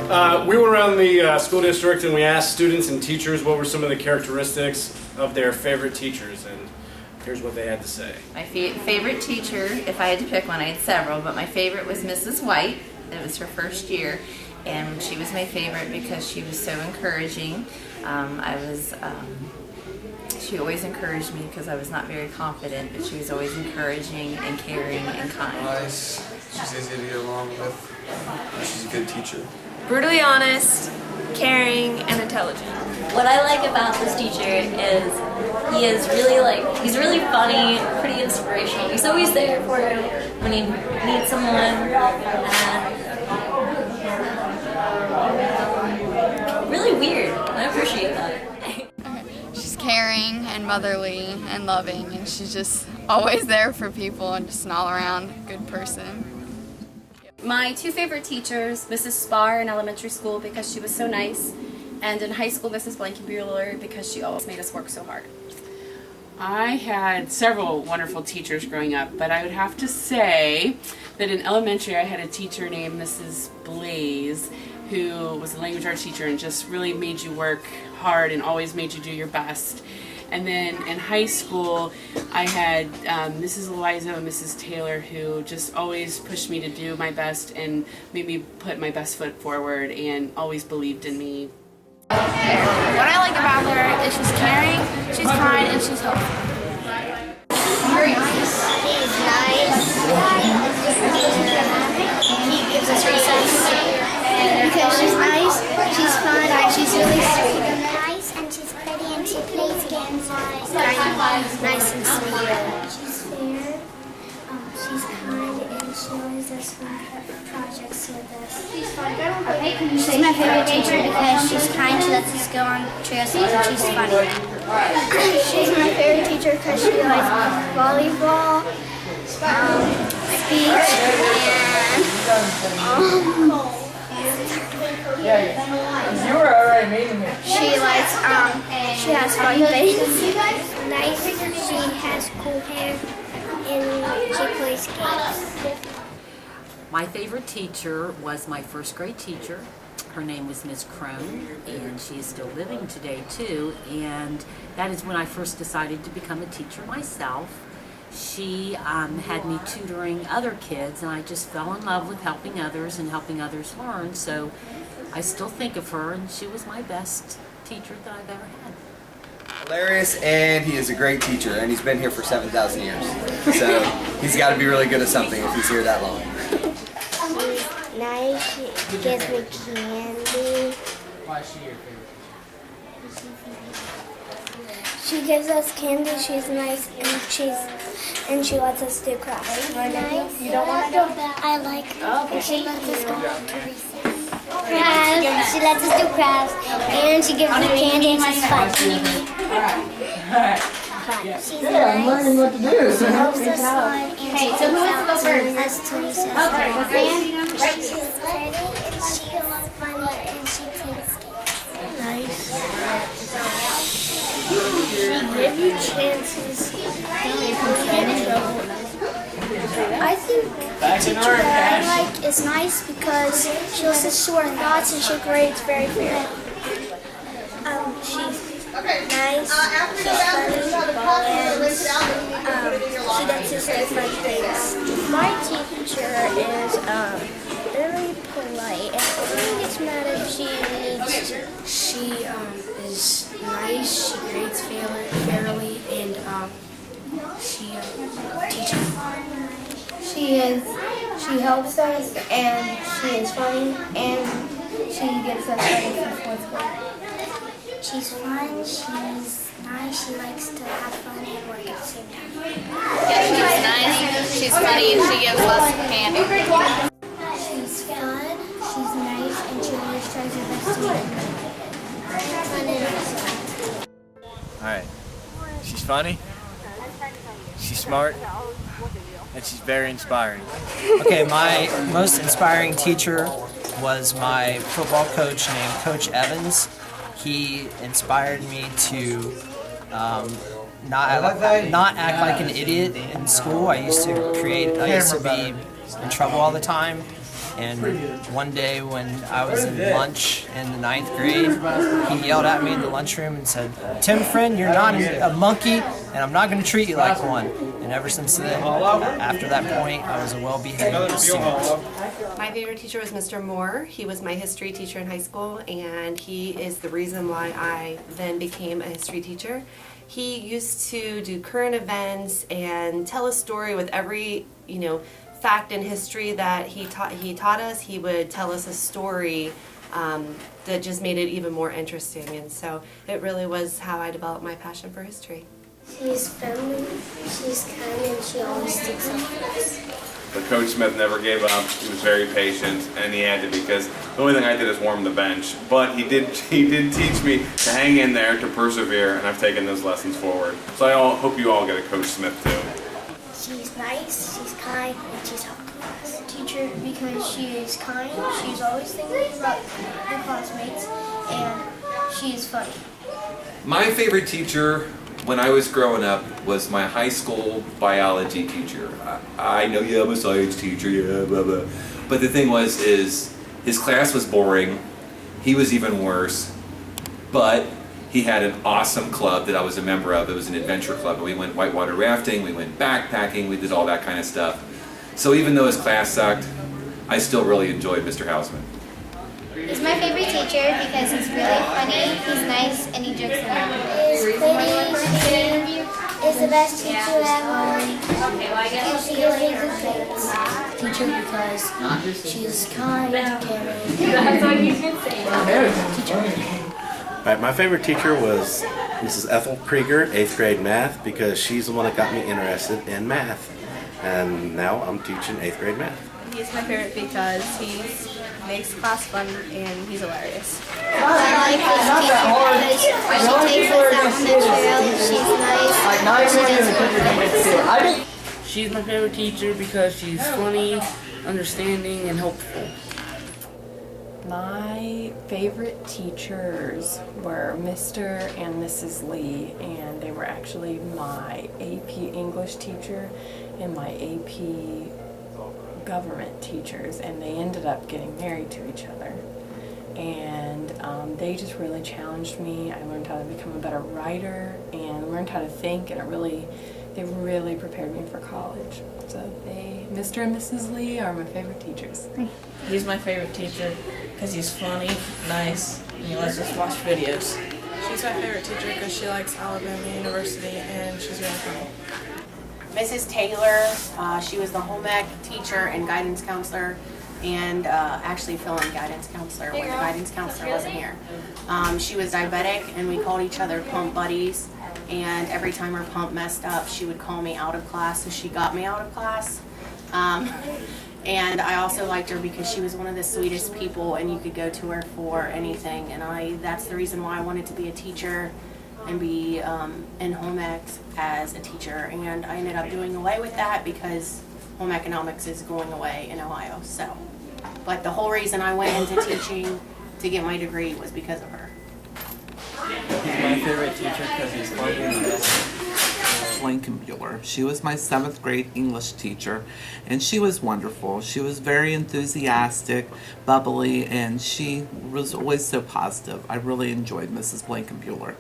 We went around the school district and we asked students and teachers what were some of the characteristics of their favorite teachers, and here's what they had to say. My favorite teacher, if I had to pick one, I had several, but my favorite was Mrs. White. It was her first year, and she was my favorite because she was so encouraging. She always encouraged me because I was not very confident, but she was always encouraging and caring and kind. Nice. She's easy to get along with. She's a good teacher. Brutally honest, caring, and intelligent. What I like about this teacher is he's really funny, pretty inspirational. He's always there for you when you need someone. Really weird. I appreciate that. She's caring and motherly and loving, and she's just always there for people and just an all-around good person. My two favorite teachers, Mrs. Spar in elementary school because she was so nice, and in high school, Mrs. Blankenbuehler because she always made us work so hard. I had several wonderful teachers growing up, but I would have to say that in elementary I had a teacher named Mrs. Blaze, who was a language arts teacher and just really made you work hard and always made you do your best. And then in high school, I had Mrs. Eliza and Mrs. Taylor, who just always pushed me to do my best and made me put my best foot forward and always believed in me. What I like about her is she's caring, she's kind, and she's helpful. She's nice. He gives us recess because she's nice, she's fun, and she's really sweet. Nice, and she's pretty, and she plays games. Nice and sweet. She's fair. She's kind, and she always does fun projects with us. She's my favorite teacher because she's kind. She lets us go on trips, and she's funny. She's my favorite teacher because she likes volleyball, speech, and you were already meeting me. She likes she has funny things. Nice. She has cool hair and she plays games. My favorite teacher was my first grade teacher. Her name was Ms. Crone, and she is still living today too, and that is when I first decided to become a teacher myself. She had me tutoring other kids, and I just fell in love with helping others and helping others learn, so I still think of her, and she was my best teacher that I've ever had. Hilarious, and he is a great teacher, and he's been here for 7,000 years. So he's got to be really good at something if he's here that long. She's nice. She gives me candy. Why is she your favorite? She gives us candy. She's nice, and she lets us do crafts. Nice. You don't want to do that. I like her. And she lets us go to recess. Crafts. She lets us do crafts, and she gives me candy, and she's fun. She's nice. I'm learning what to do. So help me out. Hey, so who wants to go first? Us to recess. Okay. She's pretty, and she's funny, and she plays games. Nice. She gives you chances. You can get in trouble. I think the teacher that I like is nice because she listens to our thoughts and she grades very fairly. She's nice, she's funny, and she lets us do fun things. My teacher is very polite, and she gets mad if she needs to. She is nice, she grades fairly, and she teaches. She helps us, and she is funny, and she gets us ready for 4th grade. She's fun, she's nice, she likes to have fun and work at the same time. Yeah, she's nice, she's funny, and she gives us candy. She's fun, she's nice, and she always tries her best to make fun. Alright, she's funny, she's smart, and she's very inspiring. Okay, my most inspiring teacher was my football coach named Coach Evans. He inspired me to not act like an idiot in school. I used to be in trouble all the time, And one day when I was in lunch in the 9th grade, he yelled at me in the lunchroom and said, "Tim, friend, you're not a monkey, and I'm not going to treat you like one." And ever since then, after that point, I was a well-behaved student. My favorite teacher was Mr. Moore. He was my history teacher in high school, and he is the reason why I then became a history teacher. He used to do current events and tell a story with every, fact in history that he taught us. He would tell us a story that just made it even more interesting, and so it really was how I developed my passion for history. She's friendly, she's kind, and she always sticks up for us. But Coach Smith never gave up. He was very patient, and he had to, because the only thing I did is warm the bench. But he did teach me to hang in there, to persevere, and I've taken those lessons forward. So I hope you all get a Coach Smith too. She's nice, she's kind, and she's helpful us. Teacher because she is kind, she's always thinking about her classmates, and she is funny. My favorite teacher when I was growing up was my high school biology teacher. I know you have a science teacher, yeah, blah, blah. But the thing was, his class was boring. He was even worse. But he had an awesome club that I was a member of. It was an adventure club. And we went whitewater rafting, we went backpacking, we did all that kind of stuff. So even though his class sucked, I still really enjoyed Mr. Hausman. He's my favorite teacher because he's really funny, he's nice, and he jokes around. He's pretty, she is the best teacher ever, and she gives me good grades. Teacher because she's kind, caring. That's what you should say. Teacher. All right, my favorite teacher was Mrs. Ethel Krieger, 8th grade math, because she's the one that got me interested in math. And now I'm teaching 8th grade math. He's my favorite because he makes class fun and he's hilarious. I like this teacher because she takes us out on the trail, she's nice, She's my favorite teacher because she's funny, understanding, and helpful. My favorite teachers were Mr. and Mrs. Lee, and they were actually my AP English teacher and my AP government teachers, and they ended up getting married to each other. And they just really challenged me. I learned how to become a better writer and learned how to think, and they really prepared me for college. So Mr. and Mrs. Lee are my favorite teachers. He's my favorite teacher because he's funny, nice, and he lets us watch videos. She's my favorite teacher because she likes Alabama University and she's really funny. Mrs. Taylor, she was the home ec teacher and guidance counselor, and actually fill-in guidance counselor when the guidance counselor wasn't here. She was diabetic, and we called each other pump buddies, and every time her pump messed up, she would call me out of class, so she got me out of class. And I also liked her because she was one of the sweetest people, and you could go to her for anything, and that's the reason why I wanted to be a teacher and be in home ec as a teacher, and I ended up doing away with that because home economics is going away in Ohio. So, but the whole reason I went into teaching to get my degree was because of her. He's my favorite teacher because he's funny and nice. Blankenbuehler. She was my 7th grade English teacher, and she was wonderful. She was very enthusiastic, bubbly, and she was always so positive. I really enjoyed Mrs. Blankenbuehler.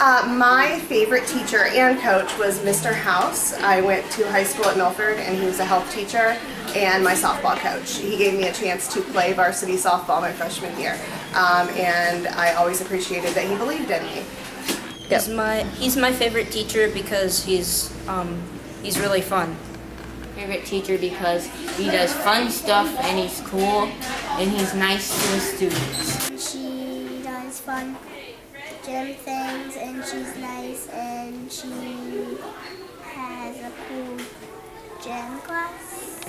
My favorite teacher and coach was Mr. House. I went to high school at Milford, and he was a health teacher and my softball coach. He gave me a chance to play varsity softball my freshman year, and I always appreciated that he believed in me. He's my favorite teacher because he's really fun. Favorite teacher because he does fun stuff and he's cool and he's nice to the students. She does fun gym things, and she's nice, and she has a cool gym class.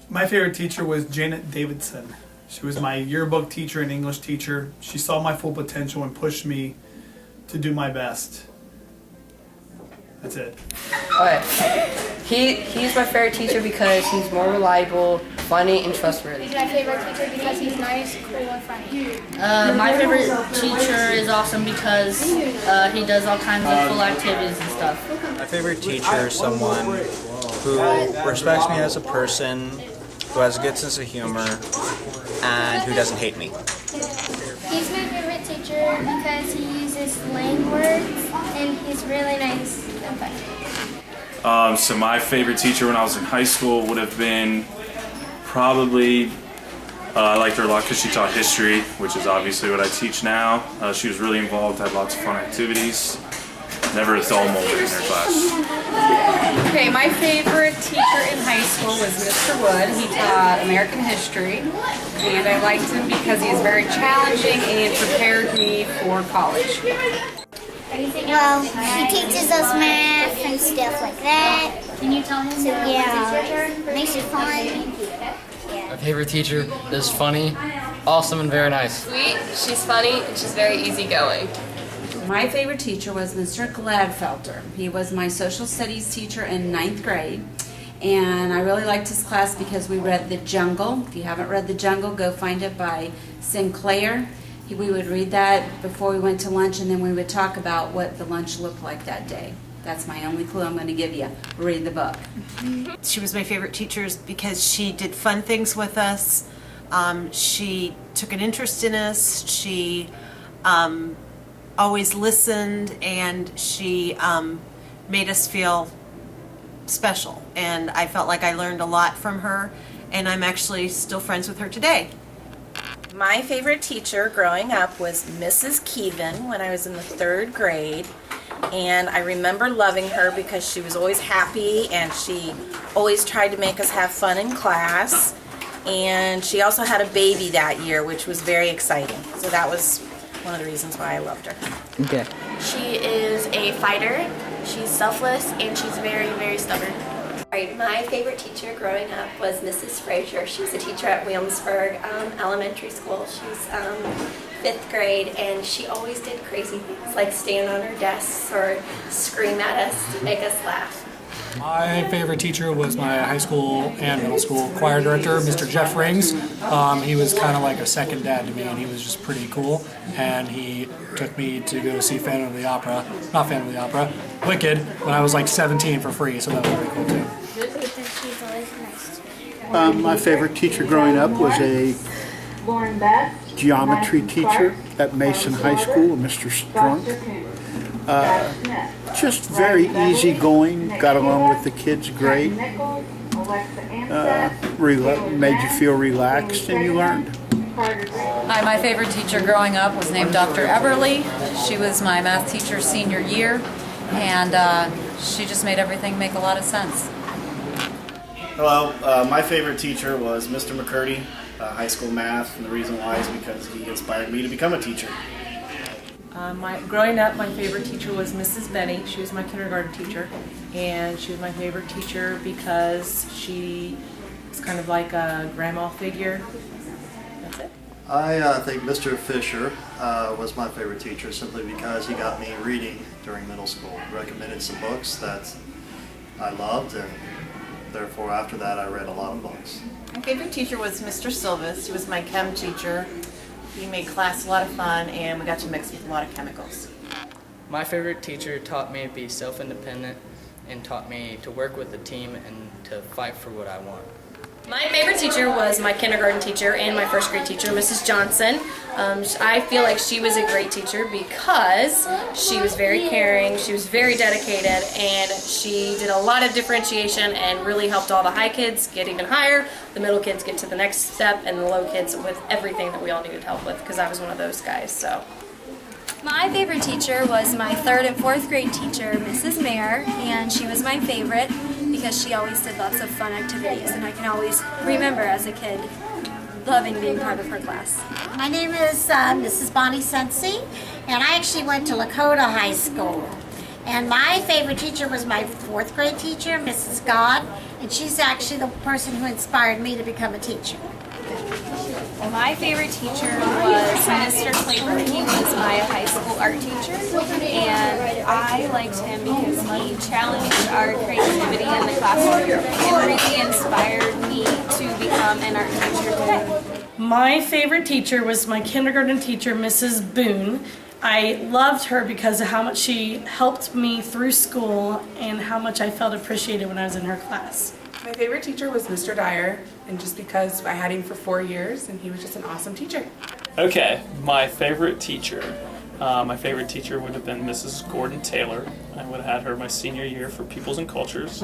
My favorite teacher was Janet Davidson. She was my yearbook teacher and English teacher. She saw my full potential and pushed me to do my best. That's it. Okay. He's my favorite teacher because he's more reliable, funny, and trustworthy. He's my favorite teacher because he's nice, cool, and funny. My favorite teacher is awesome because he does all kinds of cool activities and stuff. My favorite teacher is someone who respects me as a person, who has a good sense of humor, and who doesn't hate me. He's my favorite teacher because he uses slang words and he's really nice and funny. So my favorite teacher when I was in high school would have been probably, I liked her a lot because she taught history, which is obviously what I teach now. She was really involved, had lots of fun activities. Never a dull moment in her class. Okay, my favorite teacher in high school was Mr. Wood. He taught American history, and I liked him because he was very challenging and prepared me for college. Well, he teaches us math and stuff like that. Can you tell him? So, yeah, makes it fun. My favorite teacher is funny, awesome, and very nice. Sweet, she's funny, and she's very easygoing. My favorite teacher was Mr. Gladfelter. He was my social studies teacher in 9th grade. And I really liked his class because we read The Jungle. If you haven't read The Jungle, go find it by Sinclair. We would read that before we went to lunch, and then we would talk about what the lunch looked like that day. That's my only clue I'm going to give you. Read the book. She was my favorite teacher because she did fun things with us. She took an interest in us. She always listened, and she made us feel special. And I felt like I learned a lot from her, and I'm actually still friends with her today. My favorite teacher growing up was Mrs. Keevan when I was in the 3rd grade. And I remember loving her because she was always happy and she always tried to make us have fun in class. And she also had a baby that year, which was very exciting. So that was one of the reasons why I loved her. Okay. She is a fighter, she's selfless, and she's very, very stubborn. My favorite teacher growing up was Mrs. Frazier. She was a teacher at Williamsburg Elementary School. She's 5th grade, and she always did crazy things like stand on her desks or scream at us to make us laugh. My favorite teacher was my high school and middle school choir director, Mr. Jeff Rings. He was kind of like a second dad to me, and he was just pretty cool. And he took me to go see Wicked, when I was like 17 for free, so that was pretty cool too. My favorite teacher growing up was a geometry teacher at Mason High School, Mr. Strunk. Just very easygoing, got along with the kids great, made you feel relaxed, and you learned. Hi, my favorite teacher growing up was named Dr. Everly. She was my math teacher senior year, and she just made everything make a lot of sense. Hello, my favorite teacher was Mr. McCurdy, high school math, and the reason why is because he inspired me to become a teacher. Growing up, my favorite teacher was Mrs. Benny. She was my kindergarten teacher, and she was my favorite teacher because she was kind of like a grandma figure. That's it. I think Mr. Fisher was my favorite teacher simply because he got me reading during middle school. He recommended some books that I loved, and therefore after that I read a lot of books. My favorite teacher was Mr. Silvis. He was my chem teacher. He made class a lot of fun, and we got to mix with a lot of chemicals. My favorite teacher taught me to be self-independent and taught me to work with a team and to fight for what I want. My favorite teacher was my kindergarten teacher and my 1st grade teacher, Mrs. Johnson. I feel like she was a great teacher because she was very caring, she was very dedicated, and she did a lot of differentiation and really helped all the high kids get even higher, the middle kids get to the next step, and the low kids with everything that we all needed help with, because I was one of those guys. So. My favorite teacher was my 3rd and 4th grade teacher, Mrs. Mayer, and she was my favorite because she always did lots of fun activities, and I can always remember as a kid loving being part of her class. My name is Mrs. Bonnie Sensi, and I actually went to Lakota High School. And my favorite teacher was my 4th grade teacher, Mrs. God, and she's actually the person who inspired me to become a teacher. My favorite teacher was Mr. Claver. He was my high school art teacher, and I liked him because he challenged our creativity in the classroom and really inspired me to become an art teacher. My favorite teacher was my kindergarten teacher, Mrs. Boone. I loved her because of how much she helped me through school and how much I felt appreciated when I was in her class. My favorite teacher was Mr. Dyer, and just because I had him for 4 years and he was just an awesome teacher. Okay, my favorite teacher. My favorite teacher would have been Mrs. Gordon Taylor. I would have had her my senior year for Peoples and Cultures.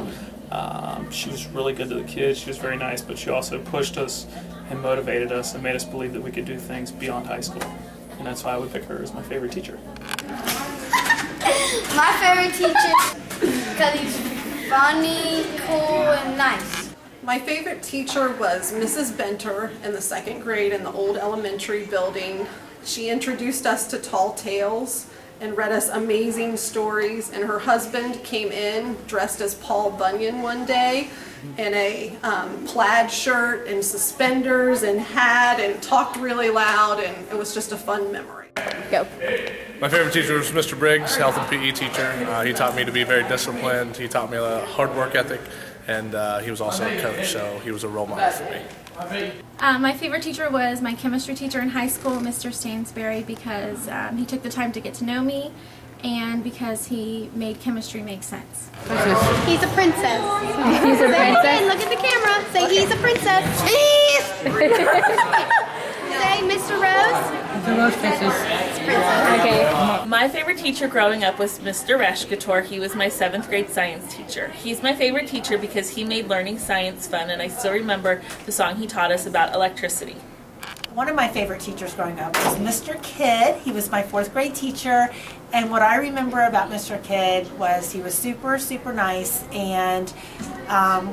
She was really good to the kids. She was very nice, but she also pushed us and motivated us and made us believe that we could do things beyond high school. And that's why I would pick her as my favorite teacher. My favorite teacher because he's funny, cool, and nice. My favorite teacher was Mrs. Benter in the 2nd grade in the old elementary building. She introduced us to tall tales and read us amazing stories, and her husband came in dressed as Paul Bunyan one day in a plaid shirt and suspenders and hat and talked really loud, and it was just a fun memory. Go. My favorite teacher was Mr. Briggs, health and PE teacher. He taught me to be very disciplined. He taught me a hard work ethic, and he was also a coach, so he was a role model for me. My favorite teacher was my chemistry teacher in high school, Mr. Stansberry, because he took the time to get to know me and because he made chemistry make sense. He's a princess. He's a princess? Say, look at the camera. Say he's a princess. Say Mr. Rose. Okay. My favorite teacher growing up was Mr. Reshkator. He was my 7th grade science teacher. He's my favorite teacher because he made learning science fun, and I still remember the song he taught us about electricity. One of my favorite teachers growing up was Mr. Kidd. He was my 4th grade teacher, and what I remember about Mr. Kidd was he was super, super nice, and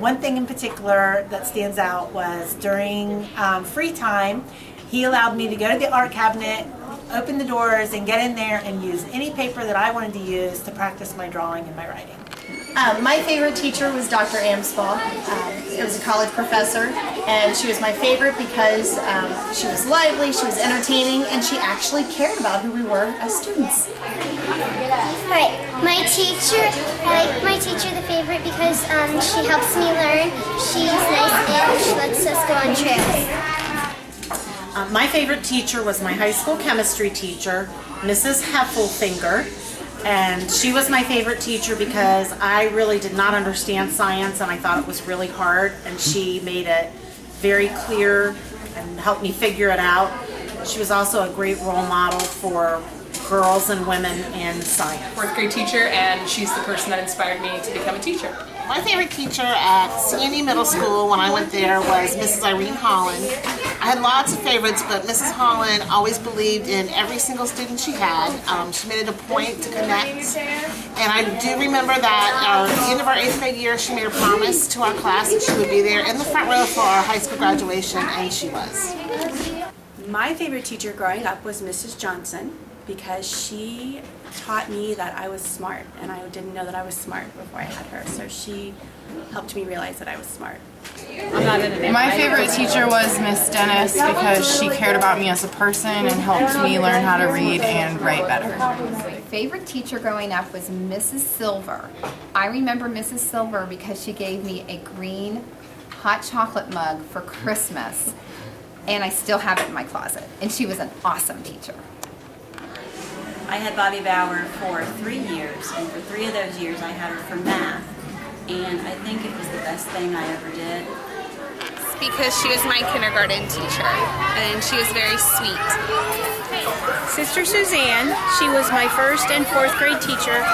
one thing in particular that stands out was during free time, he allowed me to go to the art cabinet, open the doors, and get in there and use any paper that I wanted to use to practice my drawing and my writing. My favorite teacher was Dr. Amspaugh. It was a college professor, and she was my favorite because she was lively, she was entertaining, and she actually cared about who we were as students. Alright, my teacher, I like my teacher the favorite because she helps me learn, she's nice, and she lets us go on trips. My favorite teacher was my high school chemistry teacher, Mrs. Heffelfinger, and she was my favorite teacher because I really did not understand science and I thought it was really hard, and she made it very clear and helped me figure it out. She was also a great role model for girls and women in science. 4th grade teacher, and she's the person that inspired me to become a teacher. My favorite teacher at CNE Middle School when I went there was Mrs. Irene Holland. I had lots of favorites, but Mrs. Holland always believed in every single student she had. She made it a point to connect. And I do remember that at the end of our 8th grade year, she made a promise to our class that she would be there in the front row for our high school graduation, and she was. My favorite teacher growing up was Mrs. Johnson because she taught me that I was smart, and I didn't know that I was smart before I had her, so she helped me realize that I was smart. My favorite teacher was Miss Dennis because she cared about me as a person and helped me learn how to read and write better. My favorite teacher growing up was Mrs. Silver. I remember Mrs. Silver because she gave me a green hot chocolate mug for Christmas, and I still have it in my closet, and she was an awesome teacher. I had Bobby Bauer for 3 years, and for 3 of those years I had her for math, and I think it was the best thing I ever did. It's because she was my kindergarten teacher, and she was very sweet. Sister Suzanne, she was my 1st and 4th grade teacher,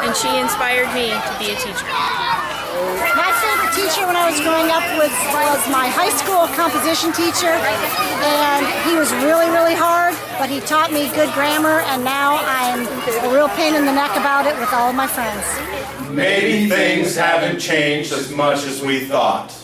and she inspired me to be a teacher. My favorite teacher when I was growing up was my high school composition teacher, and he was really, really hard, but he taught me good grammar, and now I'm a real pain in the neck about it with all of my friends. Maybe things haven't changed as much as we thought.